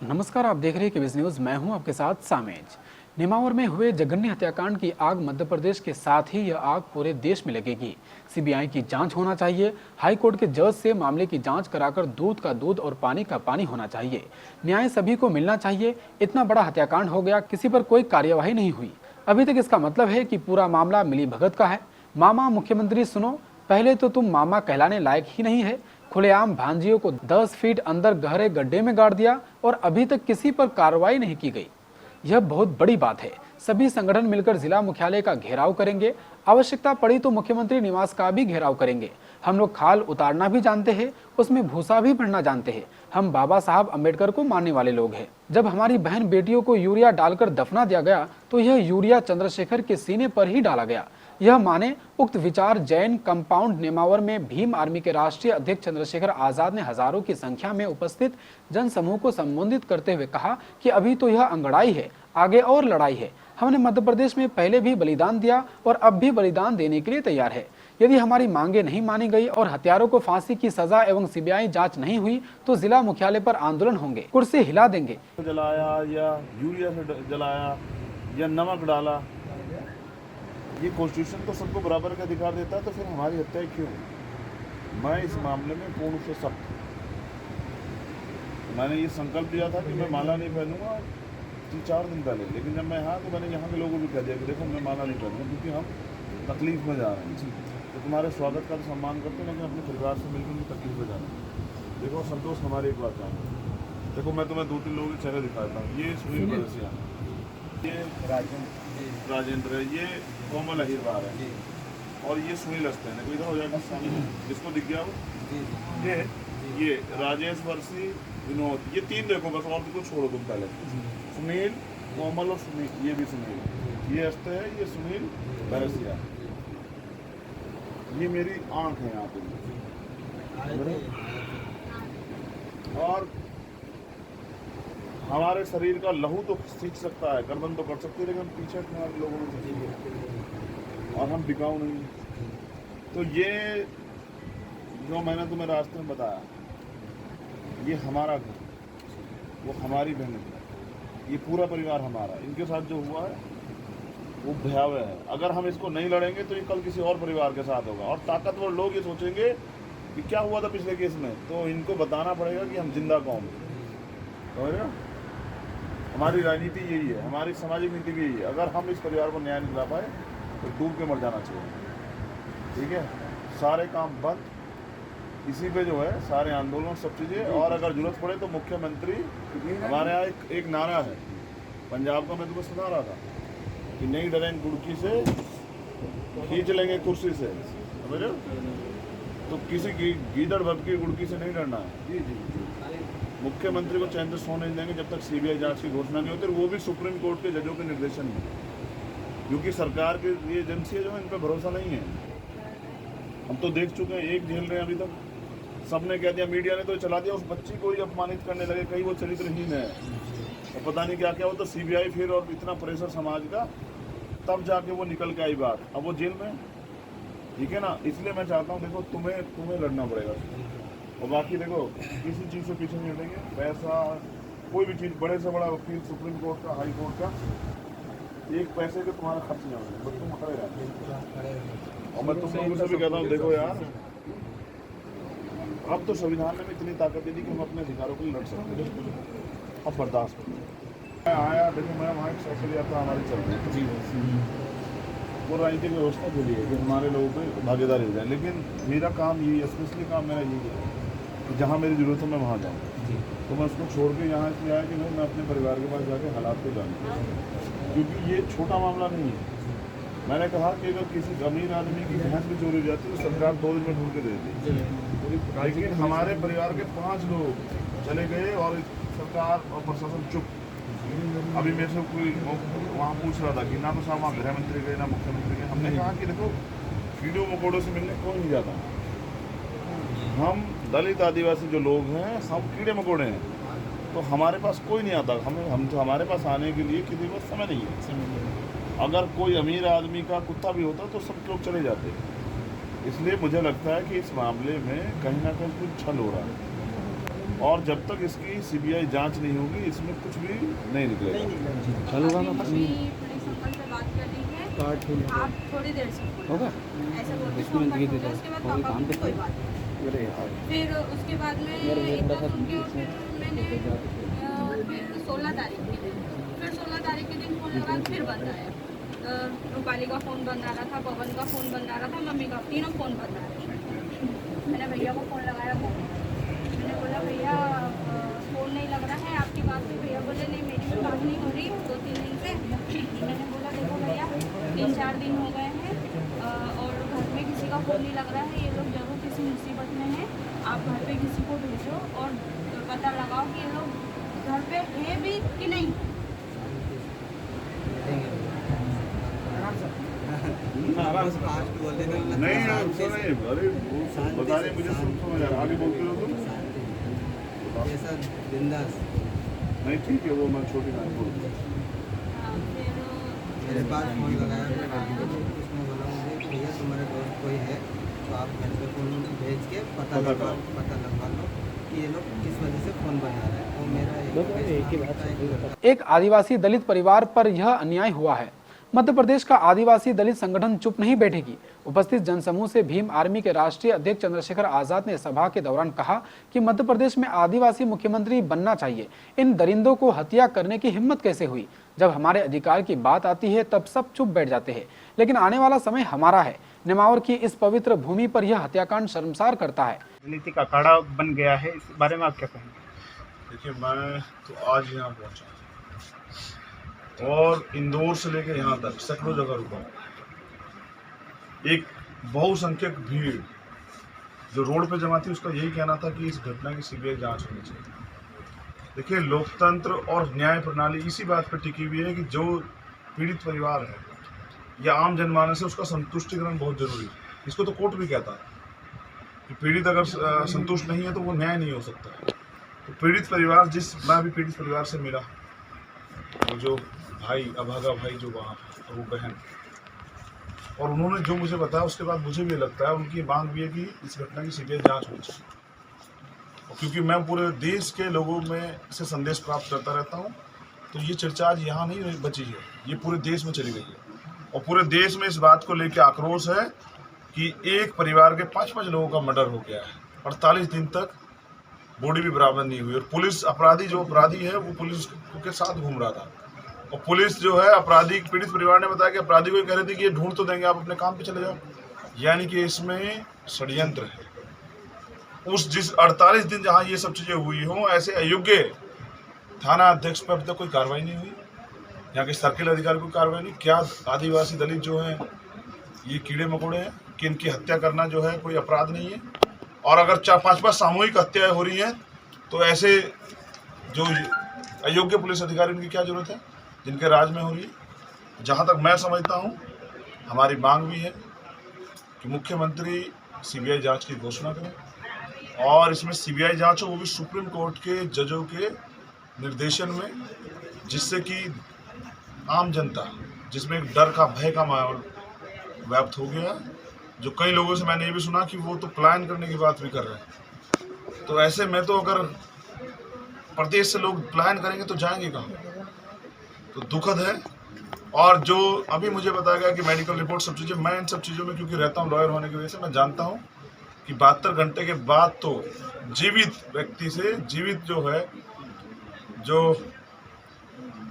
नमस्कार, आप देख रहे हैं केबीसी न्यूज। मैं हूं आपके साथ सामेज। नेमावर में हुए जघन्य हत्याकांड की आग मध्य प्रदेश के साथ ही यह आग पूरे देश में लगेगी। सीबीआई की जांच होना चाहिए। हाई कोर्ट के जज से मामले की जांच कराकर दूध का दूध और पानी का पानी होना चाहिए। न्याय सभी को मिलना चाहिए। इतना बड़ा हत्याकांड हो गया, किसी पर कोई कार्यवाही नहीं हुई। अभी तक इसका मतलब है कि पूरा मामला मिलीभगत का है। मामा मुख्यमंत्री सुनो, पहले तो तुम मामा कहलाने लायक ही नहीं है। खुलेआम भांजियों को 10 फीट अंदर गहरे गड्ढे में गाड़ दिया और अभी तक किसी पर कार्रवाई नहीं की गई। यह बहुत बड़ी बात है। सभी संगठन मिलकर जिला मुख्यालय का घेराव करेंगे। आवश्यकता पड़ी तो मुख्यमंत्री निवास का भी घेराव करेंगे। हम लोग खाल उतारना भी जानते हैं, उसमें भूसा भी भरना जानते हैं। हम बाबा साहब अम्बेडकर को मानने वाले लोग हैं। जब हमारी बहन बेटियों को यूरिया डालकर दफना दिया गया तो यह यूरिया चंद्रशेखर के सीने पर ही डाला गया। यह माने उक्त विचार जैन कंपाउंड नेमावर में भीम आर्मी के राष्ट्रीय अध्यक्ष चंद्रशेखर आजाद ने हजारों की संख्या में उपस्थित जन समूह को संबोधित करते हुए कहा कि अभी तो यह अंगड़ाई है, आगे और लड़ाई है। हमने मध्य प्रदेश में पहले भी बलिदान दिया और अब भी बलिदान देने के लिए तैयार है। यदि हमारी मांगे नहीं मानी गई और हत्यारों को फांसी की सजा एवं सीबीआई जांच नहीं हुई तो जिला मुख्यालय पर आंदोलन होंगे, कुर्सी हिला देंगे। जलाया या यूरिया से जलाया या नमक डाला, ये कॉन्स्टिट्यूशन तो सबको बराबर का अधिकार देता है, तो फिर हमारी हत्या क्यों? मैं इस मामले में पूर्ण से सख्त। मैंने ये संकल्प लिया था कि मैं माला नहीं पहनूंगा 3-4 दिन पहले, लेकिन जब मैं यहाँ तो मैंने यहाँ के लोगों को भी कह दिया कि देखो मैं माला नहीं पहनूंगा क्योंकि हम तकलीफ में जा रहे हैं। तो तुम्हारे स्वागत का तो सम्मान करते हैं, लेकिन अपने परिवार से मिलकर उनकी तकलीफ में जाना है। देखो संतोष, हमारी एक बात जानो, देखो मैं तुम्हें 2-3 लोगों के चेहरे दिखाता हूँ। ये सुनील बरसिया, ये राजेंद्र है, ये कोमल अहिरवार है और ये सुनील अस्ते है। कोई इधर हो जाएगा सामने, जिसको दिख गया वो ये राजेश वर्षी, विनोद, ये 3 देखो बस, और को छोड़ो तुम पहले। सुनील, कोमल और सुनील, ये भी सुनील, ये अस्ते है, ये सुनील बरसिया। ये मेरी आंख है यहाँ पे। और हमारे शरीर का लहू तो सींच सकता है, गर्दन तो कर सकती है, लेकिन पीछे हमारे लोगों में चाहिए और हम बिकाऊ नहीं। तो ये जो मैंने तुम्हें रास्ते में बताया, ये हमारा घर, वो हमारी बहन, ये पूरा परिवार हमारा। इनके साथ जो हुआ है वो भयावह है। अगर हम इसको नहीं लड़ेंगे तो ये कल किसी और परिवार के साथ होगा। और ताकतवर लोग ये सोचेंगे कि क्या हुआ था पिछले केस में, तो इनको बताना पड़ेगा कि हम जिंदा कौम हैं। हमारी राजनीति यही है, हमारी सामाजिक नीति भी यही है। अगर हम इस परिवार को न्याय नहीं दिला पाए तो डूब के मर जाना चाहिए। ठीक है, सारे काम बंद, इसी पे जो है सारे आंदोलन, सब चीज़ें। और अगर जरूरत पड़े तो मुख्यमंत्री, हमारे यहाँ एक नारा है पंजाब का, मैं तुम्हें सुना रहा था कि नहीं डरेंगे गुड़की से, खींच लेंगे कुर्सी से, समझो। तो किसी गीदड़ भब की गुड़की से नहीं डरना है। मुख्यमंत्री को चैन से सोने नहीं देंगे जब तक सीबीआई जांच की घोषणा नहीं होती, और वो भी सुप्रीम कोर्ट के जजों के निर्देशन में, क्योंकि सरकार की ये एजेंसी जो है इन पर भरोसा नहीं है। हम तो देख चुके हैं, एक झेल रहे हैं अभी तक। सबने कह दिया, मीडिया ने तो चला दिया, उस बच्ची को ही अपमानित करने लगे, कहीं वो चरित्रहीन है और पता नहीं क्या क्या हो। तो सीबीआई फिर, और इतना प्रेशर समाज का, तब जाके वो निकल के आई बात। अब वो जेल में, ठीक है ना। इसलिए मैं चाहता हूँ, देखो तुम्हें लड़ना पड़ेगा। और बाकी देखो, किसी चीज़ से पीछे नहीं हटेंगे। पैसा, कोई भी चीज़, बड़े से बड़ा वकील सुप्रीम कोर्ट का, हाई कोर्ट का, एक पैसे के तुम्हारा खर्च नहीं होगा, बस तुम खड़े रहते। और मैं तुम लोगों से भी कहता हूँ, देखो यार, अब तो संविधान ने इतनी ताकत दे दी कि हम अपने अधिकारों के लिए लड़ सकते हैं। अब बर्दाश्त करो। मैं आया, देखो मैं वहाँ एक सोशल यात्रा हमारी चल रही है, वो राजनीतिक व्यवस्था के लिए कि हमारे लोगों को भागीदारी हो जाए। लेकिन मेरा काम यही है, स्पेशली काम मेरा यही है कि जहाँ मेरी ज़रूरत है मैं वहाँ जाऊँ। तो मैं उसको छोड़ के यहाँ इसलिए आया कि भाई मैं अपने परिवार के पास जाके हालात को जानूँ, क्योंकि ये छोटा मामला नहीं है। मैंने कहा कि अगर किसी अमीर आदमी की भैंस भी चोरी हो जाती है तो सरकार 2 दिन में ढूंढ के देती, लेकिन हमारे परिवार के 5 लोग चले गए और सरकार और प्रशासन चुप। अभी मेरे से कोई वहाँ पूछ रहा था कि ना तो साहब वहाँ गृह मंत्री गए, ना मुख्यमंत्री गए। हमने कहा कि देखो, कीड़ों मकोड़ों से मिलने कोई नहीं जाता। हम दलित आदिवासी जो लोग हैं, सब कीड़े मकोड़े हैं, तो हमारे पास कोई नहीं आता। हमारे पास आने के लिए किसी को समय नहीं है। अगर कोई अमीर आदमी का कुत्ता भी होता तो सब लोग चले जाते। इसलिए मुझे लगता है कि इस मामले में कहीं ना कहीं कुछ छल हो रहा है। और जब तक इसकी सीबीआई जांच नहीं होगी इसमें कुछ भी नहीं निकलेगा। पुलिस अंकल से बात कर ली है, आप थोड़ी देर से बोलो। ऐसे बोल के फोन कट हो गया, उसके बाद पापा बोले कोई बात नहीं। फिर उसके बाद में इतना सुन के और फिर मैंने फिर 16 तारीख के दिन फोन लगा, फिर बंद आया। रूपाली का फ़ोन बंद आ रहा था, पवन का फ़ोन बंद आ रहा था, मम्मी का, तीनों फ़ोन बंद आ रहे थे। मैंने भैया को फ़ोन लगाया, मैंने बोला भैया फ़ोन नहीं लग रहा है आपकी बात से। भैया बोले नहीं मेरी भी बात नहीं हो रही 2-3 दिन से। मैंने बोला देखो भैया 3-4 दिन हो गए हैं और घर में किसी का फ़ोन नहीं लग रहा है, ये लोग जरूर किसी मुसीबत में हैं, आप घर पे किसी को भेजो और पता लगाओ कि ये लोग घर पे हैं भी कि नहीं। नहीं अरे वो बता रहे मुझे समझ आ रहा, आगे बोलते हो तुम। बिंदास नहीं ठीक है, वो मैं छोटी ना बोल। मेरे पास फ़ोन लगाया, उसने बोला मुझे कि भैया तुम्हारे दोस्त कोई है तो आप घर पे फ़ोन भेज के पता लगवा लो कि ये लोग किस वजह से फ़ोन बना रहे हैं। और मेरा एक ही बात, एक आदिवासी दलित परिवार पर यह अन्याय हुआ है। मध्य प्रदेश का आदिवासी दलित संगठन चुप नहीं बैठेगी। उपस्थित जनसमूह से भीम आर्मी के राष्ट्रीय अध्यक्ष चंद्रशेखर आजाद ने सभा के दौरान कहा कि मध्य प्रदेश में आदिवासी मुख्यमंत्री बनना चाहिए। इन दरिंदों को हत्या करने की हिम्मत कैसे हुई? जब हमारे अधिकार की बात आती है तब सब चुप बैठ जाते हैं, लेकिन आने वाला समय हमारा है। नेमावर की इस पवित्र भूमि पर यह हत्याकांड शर्मसार करता है। राजनीति का अखाड़ा बन गया है, इस बारे में आप क्या कहेंगे? देखिए मैं तो आज यहाँ पहुँचा और इंदौर से लेकर यहाँ तक सैकड़ों जगह रुका। एक बहुसंख्यक भीड़ जो रोड पे जमा थी उसका यही कहना था कि इस घटना की सीबीआई जांच होनी चाहिए। देखिए लोकतंत्र और न्याय प्रणाली इसी बात पर टिकी हुई है कि जो पीड़ित परिवार है या आम जनमानस है उसका संतुष्टिकरण बहुत जरूरी है। इसको तो कोर्ट भी कहता है कि पीड़ित अगर संतुष्ट नहीं है तो वो न्याय नहीं हो सकता। तो पीड़ित परिवार, मैं भी पीड़ित परिवार से मिला, वो जो भाई अभागा भाई जो वहाँ और वो बहन, और उन्होंने जो मुझे बताया उसके बाद मुझे भी लगता है उनकी मांग भी है कि इस घटना की सीबीआई जांच होनी चाहिए। और क्योंकि मैं पूरे देश के लोगों में से संदेश प्राप्त करता रहता हूँ तो ये चर्चा आज यहाँ नहीं बची है, ये पूरे देश में चली गई है। और पूरे देश में इस बात को लेकर आक्रोश है कि एक परिवार के 5-5 लोगों का मर्डर हो गया है, 48 दिन तक बॉडी भी बराबर नहीं हुई। और पुलिस अपराधी है वो पुलिस के साथ घूम रहा था। और पुलिस जो है अपराधी, पीड़ित परिवार ने बताया कि अपराधी को कह रहे थे कि ये ढूंढ तो देंगे, आप अपने काम पे चले जाओ। यानी कि इसमें षड्यंत्र है। जिस 48 दिन जहाँ ये सब चीज़ें हुई हों, ऐसे अयोग्य थाना अध्यक्ष पर अब तक कोई कार्रवाई नहीं हुई, यहाँ के सर्किल अधिकारी को कार्रवाई नहीं। क्या आदिवासी दलित जो हैं ये कीड़े मकोड़े हैं कि इनकी हत्या करना जो है कोई अपराध नहीं है? और अगर 4-5 सामूहिक हत्याएं हो रही हैं तो ऐसे जो अयोग्य पुलिस अधिकारी उनकी क्या जरूरत है जिनके राज में हो रही है? जहाँ तक मैं समझता हूँ हमारी मांग भी है कि मुख्यमंत्री सीबीआई जांच की घोषणा करें और इसमें सीबीआई जांच हो वो भी सुप्रीम कोर्ट के जजों के निर्देशन में, जिससे कि आम जनता जिसमें एक डर का भय का माहौल व्याप्त हो गया, जो कई लोगों से मैंने ये भी सुना कि वो तो पलायन करने की बात भी कर रहे हैं। तो ऐसे में तो अगर प्रदेश से लोग पलायन करेंगे तो जाएंगे कहाँ? तो दुखद है। और जो अभी मुझे बताया गया कि मेडिकल रिपोर्ट सब चीज़ें, मैं इन सब चीज़ों में क्योंकि रहता हूँ लॉयर होने की वजह से मैं जानता हूँ कि 72 घंटे के बाद तो जीवित व्यक्ति से, जीवित जो है जो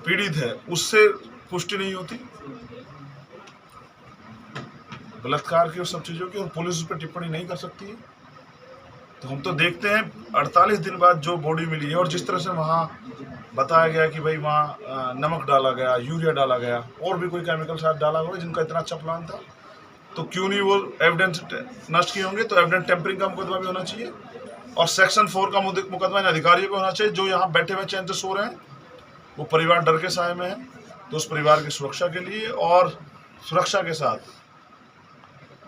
पीड़ित है उससे पुष्टि नहीं होती बलात्कार की और सब चीज़ों की, और पुलिस उस पर टिप्पणी नहीं कर सकती है। तो हम तो देखते हैं 48 दिन बाद जो बॉडी मिली है और जिस तरह से वहाँ बताया गया कि भाई वहाँ नमक डाला गया, यूरिया डाला गया और भी कोई केमिकल शायद डाला हुआ जिनका इतना अच्छा प्लान था, तो क्यों नहीं वो एविडेंस नष्ट किए होंगे? तो एविडेंस टेम्परिंग का मुकदमा भी होना चाहिए और सेक्शन 4 का मुकदमा इन अधिकारियों पर होना चाहिए जो यहाँ बैठे हुए चैन से सो रहे हैं। वो परिवार डर के साए में है, तो उस परिवार की सुरक्षा के लिए और सुरक्षा के साथ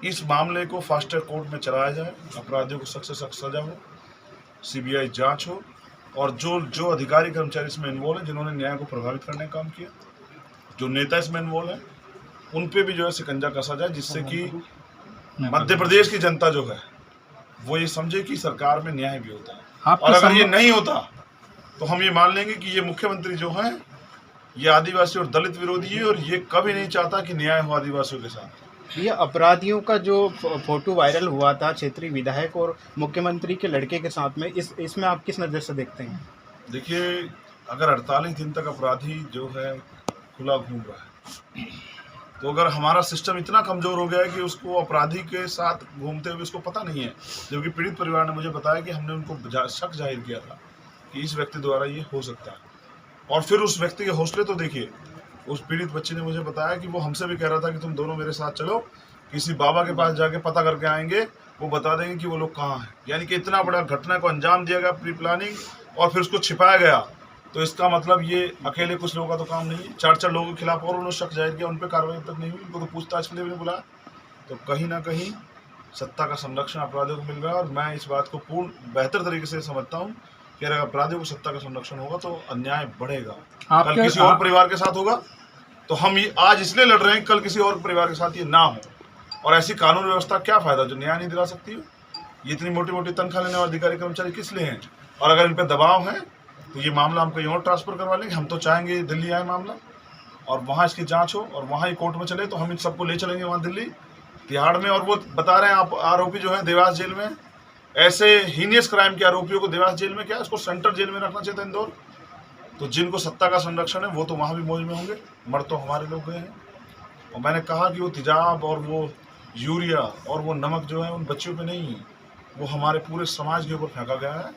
इस मामले को फास्ट ट्रैक कोर्ट में चलाया जाए, अपराधियों को सख्त से सख्त सजा हो, सीबीआई जांच हो और जो अधिकारी कर्मचारी इसमें इन्वॉल्व हैं, जिन्होंने न्याय को प्रभावित करने का काम किया, जो नेता इसमें इन्वॉल्व हैं, उन पे भी जो है शिकंजा कसा जाए, जिससे कि मध्य प्रदेश की जनता जो है वो ये समझे कि सरकार में न्याय भी होता है। और अगर ये नहीं होता तो हम ये मान लेंगे कि ये मुख्यमंत्री जो हैं ये आदिवासी और दलित विरोधी है और ये कभी नहीं चाहता कि न्याय हो आदिवासियों के साथ। ये अपराधियों का जो फोटो वायरल हुआ था क्षेत्रीय विधायक और मुख्यमंत्री के लड़के के साथ में, इसमें आप किस नज़र से देखते हैं? देखिए, अगर 48 दिन तक अपराधी जो है खुला घूम रहा है, तो अगर हमारा सिस्टम इतना कमज़ोर हो गया है कि उसको अपराधी के साथ घूमते हुए उसको पता नहीं है, जबकि पीड़ित परिवार ने मुझे बताया कि हमने उनको शक जाहिर किया था कि इस व्यक्ति द्वारा ये हो सकता है, और फिर उस व्यक्ति के हौसले तो देखिए। उस पीड़ित बच्चे ने मुझे बताया कि वो हमसे भी कह रहा था कि तुम दोनों मेरे साथ चलो, किसी बाबा के पास जाके पता करके आएंगे, वो बता देंगे कि वो लोग कहाँ हैं। यानी कि इतना बड़ा घटना को अंजाम दिया गया, प्री प्लानिंग, और फिर उसको छिपाया गया। तो इसका मतलब ये अकेले कुछ लोगों का तो काम नहीं है, 4 लोगों के खिलाफ और उन्होंने शक जाहिर किया, उन पर कार्रवाई तक नहीं हुई, उनको तो पूछताछ के लिए भी नहीं बुलाया। तो कहीं ना कहीं सत्ता का संरक्षण अपराधियों को मिल रहा है, और मैं इस बात को पूर्ण बेहतर तरीके से समझता हूँ कि अगर अपराधियों को सत्ता का संरक्षण होगा तो अन्याय बढ़ेगा। कल किसी और परिवार के साथ होगा तो हम ये आज इसलिए लड़ रहे हैं, कल किसी और परिवार के साथ ये ना हो। और ऐसी कानून व्यवस्था क्या फायदा जो न्याय नहीं दिला सकती हो? ये इतनी मोटी मोटी तनख्वाह लेने वाले अधिकारी कर्मचारी किस लिए हैं? और अगर इन पर दबाव है तो ये मामला हम कहीं और ट्रांसफर करवा लेंगे। हम तो चाहेंगे दिल्ली आए मामला और वहाँ इसकी जांच हो और वहाँ ही कोर्ट में चले, तो हम इन सबको ले चलेंगे वहाँ दिल्ली तिहाड़ में। और वो बता रहे हैं आप आरोपी जो है देवास जेल में, ऐसे हीनियस क्राइम के आरोपियों को देवास जेल में क्या, इसको सेंट्रल जेल में रखना चाहिए था इंदौर। तो जिनको सत्ता का संरक्षण है वो तो वहाँ भी मौज में होंगे, मर तो हमारे लोग गए हैं। और मैंने कहा कि वो तेजाब और वो यूरिया और वो नमक जो है उन बच्चों पे नहीं है, वो हमारे पूरे समाज के ऊपर फेंका गया है,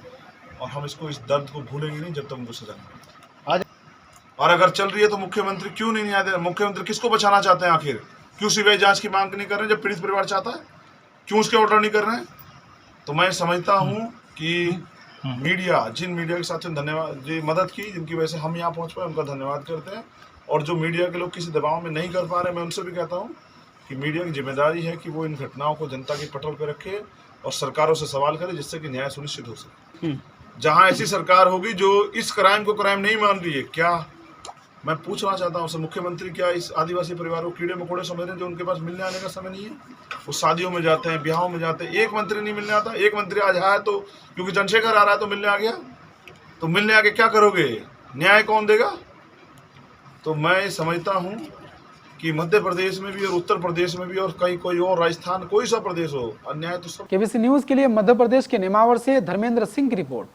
और हम इसको इस दर्द को भूलेंगे नहीं जब तक उनको सजा नहीं आज। और अगर चल रही है तो मुख्यमंत्री क्यों नहीं न्याय दे रहे? मुख्यमंत्री किसको बचाना चाहते हैं आखिर? क्यों सीबीआई जांच की मांग नहीं कर रहे हैं जब पीड़ित परिवार चाहता है? क्यों उसके ऑर्डर नहीं कर रहे हैं? तो मैं समझता हूँ कि मीडिया, जिन मीडिया के साथियों ने धन्यवाद जी मदद की, जिनकी वजह से हम यहाँ पहुँच पाए, उनका धन्यवाद करते हैं। और जो मीडिया के लोग किसी दबाव में नहीं कर पा रहे, मैं उनसे भी कहता हूँ कि मीडिया की जिम्मेदारी है कि वो इन घटनाओं को जनता की पटल पर रखे और सरकारों से सवाल करे, जिससे कि न्याय सुनिश्चित हो सके। जहाँ ऐसी सरकार होगी जो इस क्राइम को क्राइम नहीं मान रही है, क्या मैं पूछना चाहता हूँ मुख्यमंत्री क्या इस आदिवासी परिवार को कीड़े मकोड़े समझ रहे हैं जो उनके पास मिलने आने का समय नहीं है? वो शादियों में जाते हैं, ब्याहों में जाते हैं, एक मंत्री नहीं मिलने आता। एक मंत्री आज आया तो क्योंकि चंद्रशेखर आ रहा है तो मिलने आ गया, तो मिलने आके क्या करोगे? न्याय कौन देगा? तो मैं समझता हूँ कि मध्य प्रदेश में भी और उत्तर प्रदेश में भी और कहीं कोई और राजस्थान, कोई सा प्रदेश हो, अन्याय तो सब। केबीसी न्यूज के लिए मध्य प्रदेश के नेमावर से धर्मेंद्र सिंह की रिपोर्ट।